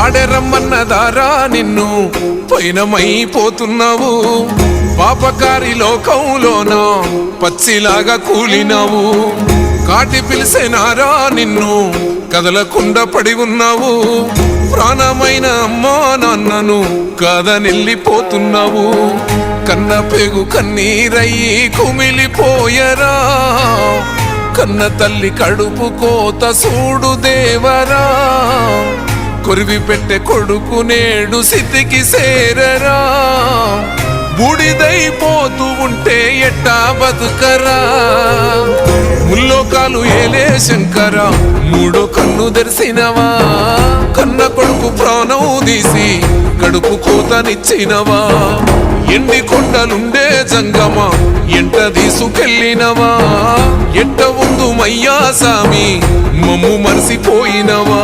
వాడెరమ్మన్నదారా నిన్ను పైనమైపోతున్నావు పాపకారి లోకంలోన పచ్చిలాగా కూలినావు కాటి పిలిసేనారా నిన్ను కదలకుండా పడి ఉన్నావు ప్రాణమైన అమ్మా నాన్నను కాదనెళ్ళిపోతున్నావు కన్న పేగు కన్నీరయ్యి కుమిలిపోయరా కన్న తల్లి కడుపు కోత సూడు దేవరా కొరివి పెట్టే కొడుకు నేడు స్థితికి సేరరా బూడిదైపోతూ ఉంటే ఎట్టా బతుకరా ముల్లోకాలు ఏలే శంకర మూడో కన్ను తెరిసినవా కన్న కొడుకు ప్రాణం తీసి కడుపు కోతనిచ్చినవా ఎండి కొండలుండే జంగమా ఎంట తీసుకెళ్ళినవా ఎట్ట ఉందు మయ్యా సామి మమ్ము మరిసిపోయినవా